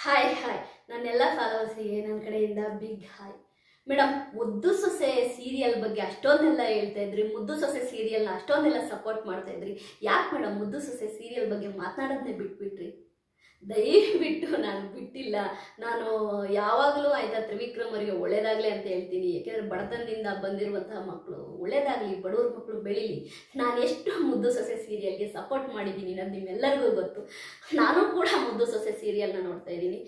Hi hi ನನ್ನೆಲ್ಲ ಫಾಲೋವರ್ಸಿಗೆ ನನ್ನ ಕಡೆಯಿಂದ ಬಿಗ್ ಹಾಯ್. ಮೇಡಮ್, ಮುದ್ದು ಸೊಸೆ ಸೀರಿಯಲ್ ಬಗ್ಗೆ ಅಷ್ಟೊಂದೆಲ್ಲ ಹೇಳ್ತಾ ಇದ್ರಿ, ಮುದ್ದು ಸೊಸೆ ಸೀರಿಯಲ್ನ ಅಷ್ಟೊಂದೆಲ್ಲ ಸಪೋರ್ಟ್ ಮಾಡ್ತಾ ಇದ್ರಿ. ಯಾಕೆ ಮೇಡಮ್ ಮುದ್ದು ಸೊಸೆ ಸೀರಿಯಲ್ ಬಗ್ಗೆ ಮಾತನಾಡೋದನ್ನೇ ಬಿಟ್ಬಿಟ್ರಿ? ದಯವಿಟ್ಟು ನಾನು ಬಿಟ್ಟಿಲ್ಲ. ನಾನು ಯಾವಾಗಲೂ ಆಯ್ತಾ ತ್ರಿವಿಕ್ರಮ್ ಅವರಿಗೆ ಒಳ್ಳೇದಾಗಲಿ ಅಂತ ಹೇಳ್ತೀನಿ. ಯಾಕೆಂದರೆ ಬಡತನದಿಂದ ಬಂದಿರುವಂತಹ ಮಕ್ಕಳು ಒಳ್ಳೇದಾಗಲಿ, ಬಡವ್ರ ಮಕ್ಕಳು ಬೆಳೀಲಿ. ನಾನು ಎಷ್ಟು ಮುದ್ದು ಸೊಸೆ ಸೀರಿಯಲ್ಗೆ ಸಪೋರ್ಟ್ ಮಾಡಿದ್ದೀನಿ ಅನ್ನೋದು ನಿಮ್ಮೆಲ್ಲರಿಗೂ ಗೊತ್ತು. ನಾನು ಕೂಡ ಮುದ್ದು ಸೊಸೆ ಸೀರಿಯಲ್ನ ನೋಡ್ತಾ ಇದ್ದೀನಿ.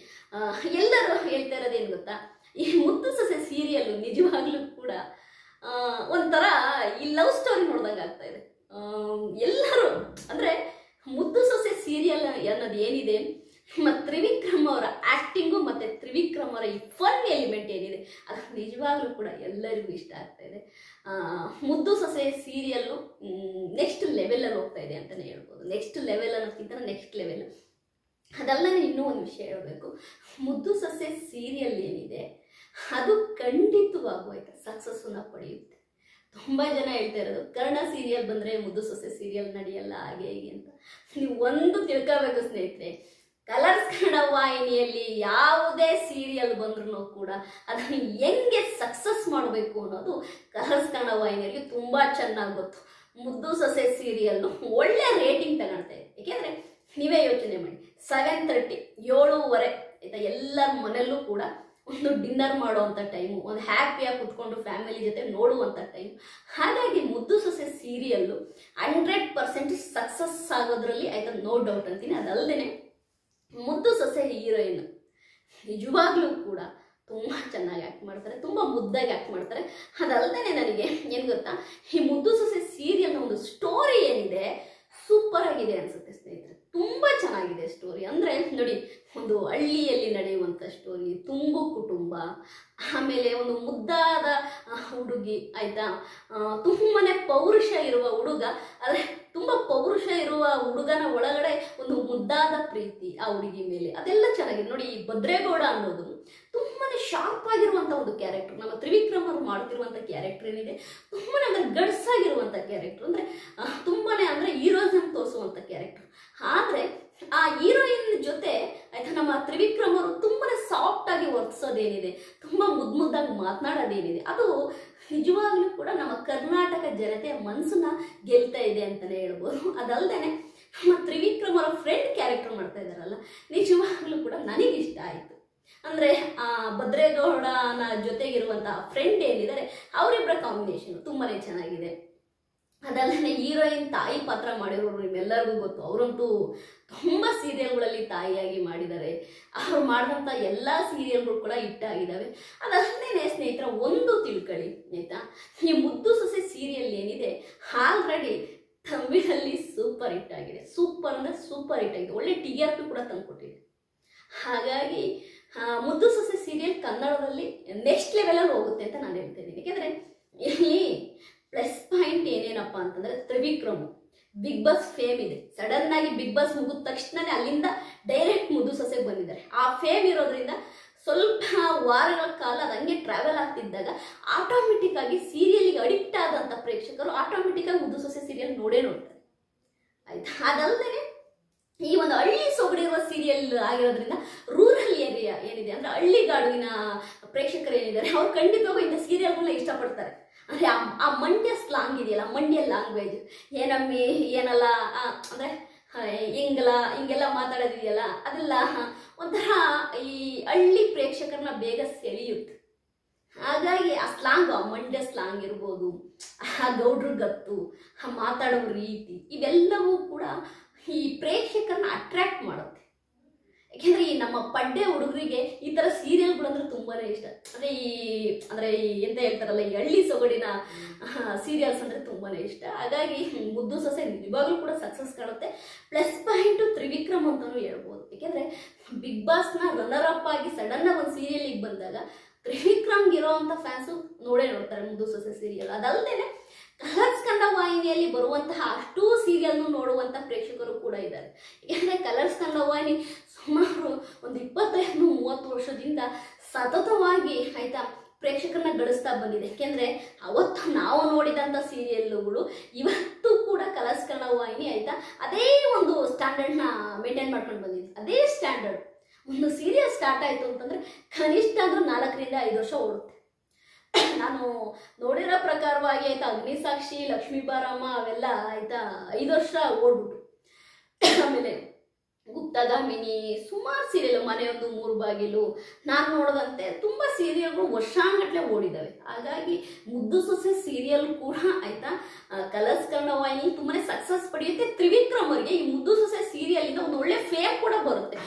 ಎಲ್ಲರೂ ಹೇಳ್ತಾ ಇರೋದೇನು ಗೊತ್ತಾ, ಈ ಮುದ್ದು ಸೊಸೆ ಸೀರಿಯಲ್ಲು ನಿಜವಾಗ್ಲೂ ಕೂಡ ಒಂಥರ ಈ ಲವ್ ಸ್ಟೋರಿ ನೋಡ್ದಂಗೆ ಆಗ್ತಾ ಇದೆ. ಎಲ್ಲರೂ ಅಂದರೆ ಮುದ್ದು ಸೊಸೆ ಸೀರಿಯಲ್ ಅನ್ನೋದು ಏನಿದೆ, ಮತ್ತು ತ್ರಿವಿಕ್ರಮ್ ಅವರ ಆ್ಯಕ್ಟಿಂಗು ಮತ್ತು ತ್ರಿವಿಕ್ರಮ್ ಅವರ ಈ ಫನ್ ಎಲಿಮೆಂಟ್ ಏನಿದೆ, ಅದು ನಿಜವಾಗ್ಲೂ ಕೂಡ ಎಲ್ಲರಿಗೂ ಇಷ್ಟ ಆಗ್ತಾ ಇದೆ. ಮುದ್ದು ಸೊಸೆ ಸೀರಿಯಲ್ಲು ನೆಕ್ಸ್ಟ್ ಲೆವೆಲಲ್ಲಿ ಹೋಗ್ತಾ ಇದೆ ಅಂತಲೇ ಹೇಳ್ಬೋದು. ನೆಕ್ಸ್ಟ್ ಲೆವೆಲ್ ಅನ್ನೋಕ್ಕಿಂತ ನೆಕ್ಸ್ಟ್ ಲೆವೆಲ್. ಅದಲ್ಲದೆ ಇನ್ನೂ ಒಂದು ವಿಷಯ ಹೇಳಬೇಕು. ಮುದ್ದು ಸೊಸೆ ಸೀರಿಯಲ್ ಏನಿದೆ ಅದು ಖಂಡಿತವಾಗೂ ಆಯ್ತಾ ಸಕ್ಸಸ್ಸನ್ನು ಪಡೆಯುತ್ತೆ. ತುಂಬ ಜನ ಹೇಳ್ತಾ ಇರೋದು ಕನ್ನಡ ಸೀರಿಯಲ್ ಬಂದರೆ ಮುದ್ದು ಸೊಸೆ ಸೀರಿಯಲ್ ನಡೆಯಲ್ಲ ಹಾಗೆ ಹೀಗೆ ಅಂತ. ನೀವು ಒಂದು ತಿಳ್ಕೋಬೇಕು ಸ್ನೇಹಿತರೆ, ಕಲರ್ಸ್ ಕನ್ನಡ ವಾಹಿನಿಯಲ್ಲಿ ಯಾವುದೇ ಸೀರಿಯಲ್ ಬಂದ್ರೂ ಕೂಡ ಅದನ್ನು ಹೆಂಗೆ ಸಕ್ಸಸ್ ಮಾಡಬೇಕು ಅನ್ನೋದು ಕಲರ್ಸ್ ಕನ್ನಡ ವಾಹಿನಿಯಲ್ಲಿ ತುಂಬ ಚೆನ್ನಾಗಿ ಗೊತ್ತು. ಮುದ್ದು ಸೊಸೆ ಸೀರಿಯಲ್ಲು ಒಳ್ಳೆ ರೇಟಿಂಗ್ ತಗೊಳ್ತಾ ಇದೆ. ಏಕೆಂದರೆ ನೀವೇ ಯೋಚನೆ ಮಾಡಿ, 7:30 7:15 ಆಯಿತಾ, ಎಲ್ಲರ ಮನೆಯಲ್ಲೂ ಕೂಡ ಒಂದು ಡಿನ್ನರ್ ಮಾಡುವಂಥ ಟೈಮು, ಒಂದು ಹ್ಯಾಪಿಯಾಗಿ ಕುತ್ಕೊಂಡು ಫ್ಯಾಮಿಲಿ ಜೊತೆ ನೋಡುವಂಥ ಟೈಮ್. ಹಾಗಾಗಿ ಮುದ್ದು ಸೊಸೆ ಸೀರಿಯಲ್ಲು 100% ಸಕ್ಸಸ್ ಆಗೋದ್ರಲ್ಲಿ ಆಯ್ತಾ ನೋ ಡೌಟ್ ಅಂತೀನಿ. ಅದಲ್ಲದೆ ಮುದ್ದು ಸೊಸೆ ಹೀರೋಯಿನ್ ನಿಜವಾಗ್ಲೂ ಕೂಡ ತುಂಬ ಚೆನ್ನಾಗಿ ಆ್ಯಕ್ಟ್ ಮಾಡ್ತಾರೆ, ತುಂಬ ಮುದ್ದಾಗಿ ಆ್ಯಕ್ಟ್ ಮಾಡ್ತಾರೆ. ಅದಲ್ಲದೆ ನನಗೆ ಏನು ಗೊತ್ತಾ, ಈ ಮುದ್ದು ಸೊಸೆ ಸೀರಿಯಲ್ನ ಒಂದು ಸ್ಟೋರಿ ಏನಿದೆ ಸೂಪರ್ ಆಗಿದೆ ಅನಿಸುತ್ತೆ ಸ್ನೇಹಿತರೆ. ತುಂಬ ಚೆನ್ನಾಗಿದೆ ಸ್ಟೋರಿ. ಅಂದರೆ ನೋಡಿ, ಒಂದು ಹಳ್ಳಿಯಲ್ಲಿ ನಡೆಯುವಂಥ ಸ್ಟೋರಿ, ತುಂಬು ಕುಟುಂಬ, ಆಮೇಲೆ ಒಂದು ಮುದ್ದಾದ ಹುಡುಗಿ ಆಯಿತಾ, ತುಂಬನೇ ಪೌರುಷ ಇರುವ ಹುಡುಗ, ಆದರೆ ತುಂಬ ಪೌರುಷ ಇರುವ ಹುಡುಗನ ಒಳಗಡೆ ಒಂದು ಮುದ್ದಾದ ಪ್ರೀತಿ ಆ ಹುಡುಗಿ ಮೇಲೆ, ಅದೆಲ್ಲ ಚೆನ್ನಾಗಿದೆ ನೋಡಿ. ಈ ಭದ್ರೇಗೌಡ ಅನ್ನೋದು ತುಂಬಾ ಶಾರ್ಪ್ ಆಗಿರುವಂಥ ಒಂದು ಕ್ಯಾರೆಕ್ಟರ್. ನಮ್ಮ ತ್ರಿವಿಕ್ರಮ್ ಅವರು ಮಾಡ್ತಿರುವಂಥ ಕ್ಯಾರೆಕ್ಟರ್ ಏನಿದೆ ತುಂಬಾ ಅಂದರೆ ಗಡ್ಸ್ ಆಗಿರುವಂಥ ಕ್ಯಾರೆಕ್ಟರ್. ಅಂದರೆ ತುಂಬಾ ಅಂದರೆ ಹೀರೋಯಿಸಮ್ ತೋರಿಸುವಂಥ ಕ್ಯಾರೆಕ್ಟರ್. ಆದರೆ ಆ ಹೀರೋಯಿನ್ ಜೊತೆ ಆಯ್ತಾ ನಮ್ಮ ತ್ರಿವಿಕ್ರಮ್ ಅವರು ತುಂಬಾ ಸಾಫ್ಟ್ ಆಗಿ ವರ್ತಿಸೋದೇನಿದೆ, ತುಂಬ ಮುದ್ದಾಗಿ ಮಾತನಾಡೋದೇನಿದೆ, ಅದು ನಿಜವಾಗ್ಲೂ ಕೂಡ ನಮ್ಮ ಕರ್ನಾಟಕ ಜನತೆಯ ಮನಸ್ಸನ್ನ ಗೆಲ್ತಾ ಇದೆ ಅಂತಲೇ ಹೇಳ್ಬೋದು. ಅದಲ್ಲದೆ ನಮ್ಮ ತ್ರಿವಿಕ್ರಮ್ ಅವರ ಫ್ರೆಂಡ್ ಕ್ಯಾರೆಕ್ಟರ್ ಮಾಡ್ತಾ ಇದ್ದಾರಲ್ಲ, ನಿಜವಾಗ್ಲೂ ಕೂಡ ನನಗಿಷ್ಟ ಆಯಿತು. ಅಂದರೆ ಆ ಭದ್ರೇಗೌಡನ ಜೊತೆಗಿರುವಂತಹ ಫ್ರೆಂಡ್ ಏನಿದ್ದಾರೆ ಅವರಿಬ್ಬರ ಕಾಂಬಿನೇಷನ್ ತುಂಬಾ ಚೆನ್ನಾಗಿದೆ. ಅದಲ್ಲದೆ ಹೀರೋಯಿನ್ ತಾಯಿ ಪಾತ್ರ ಮಾಡಿರೋರು ನಿಮ್ಮೆಲ್ಲರಿಗೂ ಗೊತ್ತು. ಅವರಂತೂ ತುಂಬ ಸೀರಿಯಲ್ಗಳಲ್ಲಿ ತಾಯಿಯಾಗಿ ಮಾಡಿದ್ದಾರೆ. ಅವ್ರು ಮಾಡಿದಂಥ ಎಲ್ಲ ಸೀರಿಯಲ್ಗಳು ಕೂಡ ಹಿಟ್ ಆಗಿದ್ದಾವೆ. ಅದಲ್ಲದೆ ಸ್ನೇಹಿತರ ಒಂದು ತಿಳ್ಕೊಳ್ಳಿ ಆಯಿತಾ, ಈ ಮುದ್ದು ಸೊಸೆ ಸೀರಿಯಲ್ ಏನಿದೆ ಆಲ್ರೆಡಿ ತಮಿಳಲ್ಲಿ ಸೂಪರ್ ಹಿಟ್ ಆಗಿದೆ. ಸೂಪರ್ ಅಂದರೆ ಸೂಪರ್ ಹಿಟ್ ಆಗಿದೆ, ಒಳ್ಳೆ TRP ಕೂಡ ತಂದುಕೊಟ್ಟಿದೆ. ಹಾಗಾಗಿ ಮುದ್ದು ಸೊಸೆ ಸೀರಿಯಲ್ ಕನ್ನಡದಲ್ಲಿ ನೆಕ್ಸ್ಟ್ ಲೆವೆಲಲ್ಲಿ ಹೋಗುತ್ತೆ ಅಂತ ನಾನು ಹೇಳ್ತಾ ಇದ್ದೀನಿ. ಯಾಕೆಂದರೆ ಇಲ್ಲಿ ಪ್ಲಸ್ ಪಾಯಿಂಟ್ ಏನೇನಪ್ಪ ಅಂತಂದರೆ, ತ್ರಿವಿಕ್ರಮ್ ಬಿಗ್ ಬಾಸ್ ಫೇಮ್ ಇದೆ. ಸಡನ್ ಆಗಿ ಬಿಗ್ ಬಾಸ್ ಮುಗಿದ ತಕ್ಷಣನೇ ಅಲ್ಲಿಂದ ಡೈರೆಕ್ಟ್ ಮುದ್ದು ಸೊಸೆಗೆ ಬಂದಿದ್ದಾರೆ. ಆ ಫೇಮ್ ಇರೋದ್ರಿಂದ ಸ್ವಲ್ಪ ವಾರಗಳ ಕಾಲ ಅದು ಹಂಗೆ ಟ್ರಾವೆಲ್ ಆಗ್ತಿದ್ದಾಗ ಆಟೋಮೆಟಿಕ್ ಆಗಿ ಸೀರಿಯಲ್ಗೆ ಅಡಿಕ್ಟ್ ಆದಂಥ ಪ್ರೇಕ್ಷಕರು ಆಟೋಮೆಟಿಕ್ ಆಗಿ ಮುದ್ದು ಸೊಸೆ ಸೀರಿಯಲ್ ನೋಡ್ತಾರೆ ಆಯ್ತಾ. ಅದಲ್ಲದೆ ಈ ಒಂದು ಹಳ್ಳಿ ಸೊಗಡಿರುವ ಸೀರಿಯಲ್ ಆಗಿರೋದ್ರಿಂದ ರೂರಲ್ ಏರಿಯಾ ಏನಿದೆ ಅಂದರೆ ಹಳ್ಳಿಗಾಡಿನ ಪ್ರೇಕ್ಷಕರು ಏನಿದ್ದಾರೆ ಅವ್ರು ಖಂಡಿತವಾಗೂ ಇಂಥ ಸೀರಿಯಲ್ಗಳನ್ನ ಇಷ್ಟಪಡ್ತಾರೆ. ಅಂದರೆ ಆ ಮಂಡ್ಯ ಸ್ಲಾಂಗ್ ಇದೆಯಲ್ಲ, ಮಂಡ್ಯ ಲ್ಯಾಂಗ್ವೇಜ್ ಏನಮ್ಮಿ ಏನಲ್ಲ ಅಂದರೆ ಹಿಂಗೆಲ್ಲ ಮಾತಾಡೋದಿದೆಯಲ್ಲ, ಅದೆಲ್ಲ ಒಂಥರ ಈ ಹಳ್ಳಿ ಪ್ರೇಕ್ಷಕರನ್ನ ಬೇಗ ಸೆಳೆಯುತ್ತೆ. ಹಾಗಾಗಿ ಆ ಸ್ಲಾಂಗ್, ಆ ಮಂಡ್ಯ ಸ್ಲಾಂಗ್ ಇರ್ಬೋದು, ಆ ಗೌಡ್ರ ಗತ್ತು, ಆ ಮಾತಾಡೋ ರೀತಿ, ಇವೆಲ್ಲವೂ ಕೂಡ ಈ ಪ್ರೇಕ್ಷಕರನ್ನ ಅಟ್ರಾಕ್ಟ್ ಮಾಡುತ್ತೆ. ಯಾಕೆಂದರೆ ಈ ನಮ್ಮ ಪಡ್ಡೆ ಹುಡುಗರಿಗೆ ಈ ಥರ ಸೀರಿಯಲ್ಗಳು ಅಂದರೆ ತುಂಬಾ ಇಷ್ಟ. ಅಂದರೆ ಈ ಎಂತ ಹೇಳ್ತಾರಲ್ಲ, ಈ ಹಳ್ಳಿ ಸೊಗಡಿನ ಸೀರಿಯಲ್ಸ್ ಅಂದರೆ ತುಂಬಾ ಇಷ್ಟ. ಹಾಗಾಗಿ ಮುದ್ದು ಸೊಸೆ ನಿಜವಾಗ್ಲೂ ಕೂಡ ಸಕ್ಸಸ್ ಕಾಣುತ್ತೆ. ಪ್ಲಸ್ ಪಾಯಿಂಟು ತ್ರಿವಿಕ್ರಮ್ ಅಂತಲೂ ಹೇಳ್ಬೋದು. ಯಾಕೆಂದರೆ ಬಿಗ್ ಬಾಸ್ನ ರನ್ನರ್ ಅಪ್ ಆಗಿ ಸಡನ್ನಾಗಿ ಒಂದು ಸೀರಿಯಲಿಗೆ ಬಂದಾಗ ತ್ರಿವಿಕ್ರಮ್ಗೆ ಇರೋವಂಥ ಫ್ಯಾನ್ಸು ನೋಡ್ತಾರೆ ಮುದ್ದು ಸೊಸೆ ಸೀರಿಯಲ್. ಅದಲ್ಲದೆ ಕಲರ್ಸ್ ಕನ್ನಡ ವಾಹಿನಿಯಲ್ಲಿ ಬರುವಂತಹ ಅಷ್ಟೂ ಸೀರಿಯಲ್ನು ನೋಡುವಂಥ ಪ್ರೇಕ್ಷಕರು ಕೂಡ ಇದ್ದಾರೆ. ಯಾಕೆಂದರೆ ಕಲರ್ಸ್ ಕನ್ನಡ ವಾಹಿನಿ ಸುಮಾರು ಒಂದು 25-30 ವರ್ಷದಿಂದ ಸತತವಾಗಿ ಆಯಿತಾ ಪ್ರೇಕ್ಷಕರನ್ನ ಗಳಿಸ್ತಾ ಬಂದಿದೆ. ಯಾಕೆಂದರೆ ಅವತ್ತು ನಾವು ನೋಡಿದಂಥ ಸೀರಿಯಲ್ಗಳು ಇವತ್ತು ಕೂಡ ಕಲರ್ಸ್ ಕನ್ನಡ ವಾಹಿನಿ ಆಯಿತಾ ಅದೇ ಒಂದು ಸ್ಟ್ಯಾಂಡರ್ಡ್ನ ಮೇಂಟೈನ್ ಮಾಡ್ಕೊಂಡು ಬಂದಿದೆ. ಅದೇ ಸ್ಟ್ಯಾಂಡರ್ಡ್ ಒಂದು ಸೀರಿಯಲ್ ಸ್ಟಾರ್ಟ್ ಆಯಿತು ಅಂತಂದರೆ ಕನಿಷ್ಠ ಅಂದ್ರೂ 4 ರಿಂದ 5 ವರ್ಷ ಓಡುತ್ತೆ. ನಾನು ನೋಡಿರೋ ಪ್ರಕಾರವಾಗಿ ಆಯ್ತಾ ಅಗ್ನಿಸಾಕ್ಷಿ, ಲಕ್ಷ್ಮೀ ಬಾರಮ್ಮ ಅವೆಲ್ಲ ಆಯ್ತಾ 5 ವರ್ಷ ಓಡ್ಬಿಟ್ಟು. ಆಮೇಲೆ ಗುಪ್ತಗಾಮಿನಿ, ಸುಮಾರು ಸೀರಿಯಲ್, ಮನೆಯೊಂದು 3 ಬಾಗಿಲು, ನಾನು ನೋಡಿದಂತೆ ತುಂಬ ಸೀರಿಯಲ್ಗಳು ವರ್ಷಾನುಗಟ್ಟಲೆ ಓಡಿದ್ದಾವೆ. ಹಾಗಾಗಿ ಮುದ್ದು ಸೊಸೆ ಸೀರಿಯಲ್ ಕೂಡ ಆಯ್ತಾ ಕಲರ್ಸ್ ಕನ್ನಡ ವಾಹಿನಿ ತುಂಬಾ ಸಕ್ಸಸ್ ಪಡೆಯುತ್ತೆ. ತ್ರಿವಿಕ್ರಮ್ ಅವರಿಗೆ ಈ ಮುದ್ದು ಸೊಸೆ ಸೀರಿಯಲಿಂದ ಒಂದು ಒಳ್ಳೆ ಫೇಮ್ ಕೂಡ ಬರುತ್ತೆ.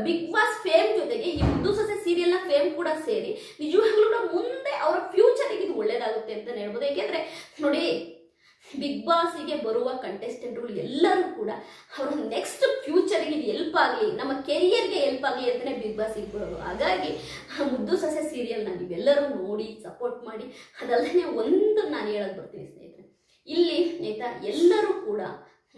ಬಿಗ್ ಬಾಸ್ ಫೇಮ್ ಜೊತೆಗೆ ಈ ಮುದ್ದು ಸೊಸೆ ಸೀರಿಯಲ್ನ ಫೇಮ್ ಕೂಡ ಸೇರಿ ನಿಜವಾಗ್ಲೂ ಕೂಡ ಮುಂದೆ ಅವರ ಫ್ಯೂಚರಿಗೆ ಇದು ಒಳ್ಳೇದಾಗುತ್ತೆ ಅಂತ ಹೇಳ್ಬೋದು. ಯಾಕೆಂದ್ರೆ ನೋಡಿ, ಬಿಗ್ ಬಾಸ್ಗೆ ಬರುವ ಕಂಟೆಸ್ಟೆಂಟ್ಗಳು ಎಲ್ಲರೂ ಕೂಡ ಅವರ ನೆಕ್ಸ್ಟ್ ಫ್ಯೂಚರ್ಗೆ ಇದು ಹೆಲ್ಪ್ ಆಗಲಿ, ನಮ್ಮ ಕೆರಿಯರ್ಗೆ ಹೆಲ್ಪ್ ಆಗಲಿ ಅಂತಲೇ ಬಿಗ್ ಬಾಸ್ಗೆ ಬರೋದು. ಹಾಗಾಗಿ ಮುದ್ದು ಸೊಸೆ ಸೀರಿಯಲ್ನ ನೀವೆಲ್ಲರೂ ನೋಡಿ ಸಪೋರ್ಟ್ ಮಾಡಿ. ಅದಲ್ಲದೆ ಒಂದು ನಾನು ಹೇಳೋದು ಬರ್ತೀನಿ ಸ್ನೇಹಿತರೆ, ಇಲ್ಲಿ ಆಯ್ತಾ ಎಲ್ಲರೂ ಕೂಡ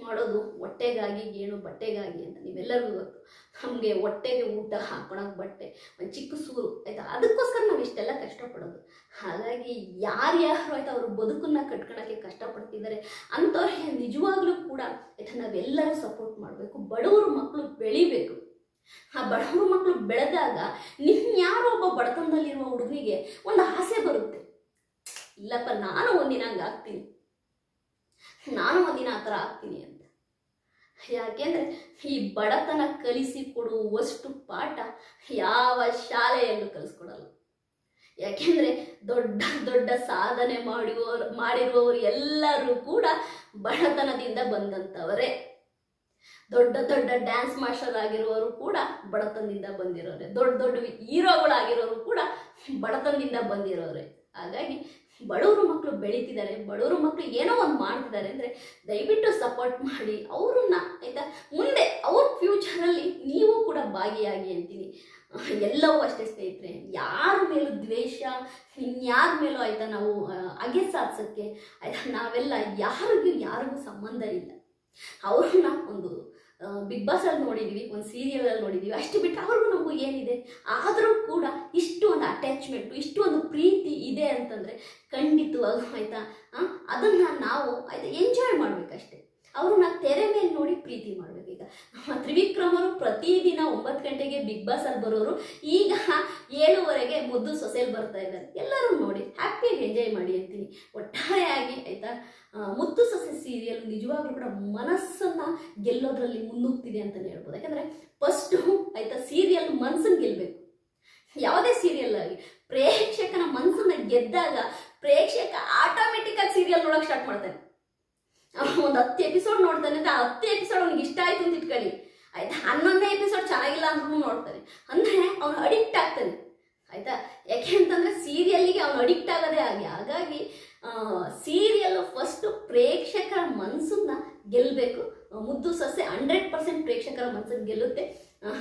ಮಾಡೋದು ಹೊಟ್ಟೆಗಾಗಿ, ಗೇಣು ಬಟ್ಟೆಗಾಗಿ ಅಂತ ನೀವೆಲ್ಲರಿಗೂ ಗೊತ್ತು. ನಮಗೆ ಹೊಟ್ಟೆಗೆ ಊಟ ಹಾಕೊಳಕ್ಕೆ ಬಟ್ಟೆ, ಒಂದು ಚಿಕ್ಕ ಸೂರು ಆಯ್ತಾ, ಅದಕ್ಕೋಸ್ಕರ ನಾವು ಇಷ್ಟೆಲ್ಲ ಕಷ್ಟಪಡೋದು. ಹಾಗಾಗಿ ಯಾರ್ಯಾರು ಆಯ್ತಾ ಅವರು ಬದುಕನ್ನ ಕಟ್ಕೊಳಕ್ಕೆ ಕಷ್ಟಪಡ್ತಿದ್ದಾರೆ ಅಂಥವ್ರಿಗೆ ನಿಜವಾಗ್ಲೂ ಕೂಡ ಆಯ್ತಾ ನಾವೆಲ್ಲರೂ ಸಪೋರ್ಟ್ ಮಾಡಬೇಕು. ಬಡವರು ಮಕ್ಕಳು ಬೆಳಿಬೇಕು. ಆ ಬಡವರು ಮಕ್ಕಳು ಬೆಳೆದಾಗ ಯಾರೋ ಒಬ್ಬ ಬಡತನದಲ್ಲಿರುವ ಹುಡುಗನಿಗೆ ಒಂದು ಆಸೆ ಬರುತ್ತೆ, ಇಲ್ಲಪ್ಪ ನಾನು ಒಂದಿನ ಹಂಗೆ ಆಗ್ತೀನಿ, ನಾನು ಒಂದಿನ ಆ ಥರ ಆಗ್ತೀನಿ ಅಂತ. ಯಾಕೆಂದರೆ ಈ ಬಡತನ ಕಲಿಸಿಕೊಡುವಷ್ಟು ಪಾಠ ಯಾವ ಶಾಲೆಯಲ್ಲೂ ಕಲಿಸ್ಕೊಡಲ್ಲ. ಯಾಕೆಂದರೆ ದೊಡ್ಡ ದೊಡ್ಡ ಸಾಧನೆ ಮಾಡಿರುವವರು ಎಲ್ಲರೂ ಕೂಡ ಬಡತನದಿಂದ ಬಂದಂಥವರೇ. ದೊಡ್ಡ ದೊಡ್ಡ ಡ್ಯಾನ್ಸ್ ಮಾಸ್ಟರ್ ಆಗಿರುವವರು ಕೂಡ ಬಡತನದಿಂದ ಬಂದಿರೋರೆ. ದೊಡ್ಡ ದೊಡ್ಡ ಹೀರೋಗಳಾಗಿರೋರು ಕೂಡ ಬಡತನದಿಂದ ಬಂದಿರೋರೆ. ಹಾಗಾಗಿ ಬಡವರು ಮಕ್ಕಳು ಬೆಳೀತಿದ್ದಾರೆ, ಬಡವರು ಮಕ್ಕಳು ಏನೋ ಒಂದು ಮಾಡ್ತಿದ್ದಾರೆ ಅಂದರೆ ದಯವಿಟ್ಟು ಸಪೋರ್ಟ್ ಮಾಡಿ ಅವ್ರನ್ನ ಆಯಿತಾ. ಮುಂದೆ ಅವ್ರ ಫ್ಯೂಚರಲ್ಲಿ ನೀವು ಕೂಡ ಭಾಗಿಯಾಗಿ ಅಂತೀನಿ. ಎಲ್ಲವೂ ಅಷ್ಟೇ ಸ್ನೇಹಿತರೆ, ಯಾರ ಮೇಲೂ ದ್ವೇಷ, ಇನ್ಯಾರ ಮೇಲೂ ಆಯಿತಾ ನಾವು ಅಗೆ ಸಾಧಿಸೋಕ್ಕೆ ಆಯಿತಾ ನಾವೆಲ್ಲ ಯಾರಿಗೂ ಸಂಬಂಧ ಇಲ್ಲ. ಅವ್ರನ್ನ ಒಂದು ಬಿಗ್ ಬಾಸಲ್ಲಿ ನೋಡಿದ್ವಿ, ಒಂದು ಸೀರಿಯಲಲ್ಲಿ ನೋಡಿದ್ವಿ, ಅಷ್ಟು ಬಿಟ್ಟು ಅವ್ರಿಗೂ ನಮಗೂ ಏನಿದೆ. ಆದರೂ ಕೂಡ ಇಷ್ಟು ಒಂದು ಅಟ್ಯಾಚ್ಮೆಂಟು, ಇಷ್ಟು ಒಂದು ಪ್ರೀತಿ ಇದೆ ಅಂತಂದರೆ ಖಂಡಿತವಾಗೂ ಆಯಿತಾ ಅದನ್ನು ನಾವು ಆಯಿತಾ ಎಂಜಾಯ್ ಮಾಡಬೇಕಷ್ಟೆ. ಅವ್ರನ್ನ ತೆರೆ ಮೇಲೆ ನೋಡಿ ಪ್ರೀತಿ ಮಾಡಬೇಕು. ಈಗ ನಮ್ಮ ತ್ರಿವಿಕ್ರಮ್ ಅವರು ಪ್ರತಿದಿನ 9 ಗಂಟೆಗೆ ಬಿಗ್ ಬಾಸಲ್ಲಿ ಬರೋರು, ಈಗ 7:15ಗೆ ಮುದ್ದು ಸೊಸೆಯಲ್ಲಿ ಬರ್ತಾ ಇದ್ದಾರೆ. ಎಲ್ಲರೂ ನೋಡಿ ಹ್ಯಾಪಿಯಾಗಿ ಎಂಜಾಯ್ ಮಾಡಿ ಅಂತೀನಿ. ಒಟ್ಟಾರೆಯಾಗಿ ಆಯಿತಾ ಮುದ್ದು ಸೊಸೆ ಸೀರಿಯಲ್ ನಿಜವಾಗ್ಲೂ ಕೂಡ ಮನಸ್ಸನ್ನು ಗೆಲ್ಲೋದ್ರಲ್ಲಿ ಮುನ್ನುಗ್ತಿದೆ ಅಂತಲೇ ಹೇಳ್ಬೋದು. ಯಾಕಂದರೆ ಫಸ್ಟು ಆಯಿತಾ ಸೀರಿಯಲ್ ಮನಸ್ಸನ್ನು ಗೆಲ್ಲಬೇಕು. ಯಾವುದೇ ಸೀರಿಯಲ್ ಆಗಿ ಪ್ರೇಕ್ಷಕನ ಮನಸ್ಸನ್ನು ಗೆದ್ದಾಗ ಪ್ರೇಕ್ಷಕ ಆಟೋಮೆಟಿಕ್ಕಾಗಿ ಸೀರಿಯಲ್ ನೋಡೋಕೆ ಸ್ಟಾರ್ಟ್ ಮಾಡ್ತಾನೆ. ಒಂದು 10 ಎಪಿಸೋಡ್ ನೋಡ್ತಾನೆ ಅಂದರೆ ಆ 10 ಎಪಿಸೋಡ್ ಅವ್ನಿಗೆ ಇಷ್ಟ ಆಯಿತು ಅಂತ ಇಟ್ಕೊಳ್ಳಿ ಆಯಿತಾ, 11ನೇ ಎಪಿಸೋಡ್ ಚೆನ್ನಾಗಿಲ್ಲ ಅಂದ್ರೂ ನೋಡ್ತಾನೆ. ಅಂದರೆ ಅವನು ಅಡಿಕ್ಟ್ ಆಗ್ತಾನೆ ಆಯಿತಾ. ಯಾಕೆ ಅಂತಂದರೆ ಸೀರಿಯಲ್ಲಿಗೆ ಅವನು ಅಡಿಕ್ಟ್ ಆಗೋದೇ ಆಗಿ. ಹಾಗಾಗಿ ಸೀರಿಯಲ್ ಫಸ್ಟು ಪ್ರೇಕ್ಷಕರ ಮನಸ್ಸನ್ನ ಗೆಲ್ಲಬೇಕು. ಮುದ್ದು ಸೊಸೆ 100% ಪ್ರೇಕ್ಷಕರ ಮನಸ್ಸನ್ನು ಗೆಲ್ಲುತ್ತೆ.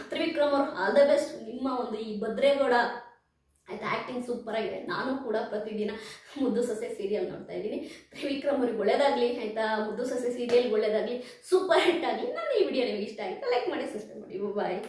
ತ್ರಿವಿಕ್ರಮ್ ಅವರು ಆಲ್ ದ ಬೆಸ್ಟ್. ನಿಮ್ಮ ಒಂದು ಈ ಭದ್ರೇಗೌಡ ಆಯ್ತಾ ಆ್ಯಕ್ಟಿಂಗ್ ಸೂಪರ್ ಆಗಿದೆ. ನಾನು ಕೂಡ ಪ್ರತಿದಿನ ಮುದ್ದು ಸೊಸೆ ಸೀರಿಯಲ್ ನೋಡ್ತಾ ಇದ್ದೀನಿ. ತ್ರಿವಿಕ್ರಮ್ ಅವ್ರಿಗೆ ಒಳ್ಳೇದಾಗಲಿ ಆಯಿತಾ, ಮುದ್ದು ಸೊಸೆ ಸೀರಿಯಲ್ಗೆ ಒಳ್ಳೇದಾಗಲಿ, ಸೂಪರ್ ಹಿಟ್ ಆಗಲಿ. ನನ್ನ ಈ ವಿಡಿಯೋ ನಿಮಗೆ ಇಷ್ಟ ಆಯಿತಾ ಲೈಕ್ ಮಾಡಿ, ಸಬ್ಸ್ಕ್ರೈಬ್ ಮಾಡಿ. ಬಾಯ್.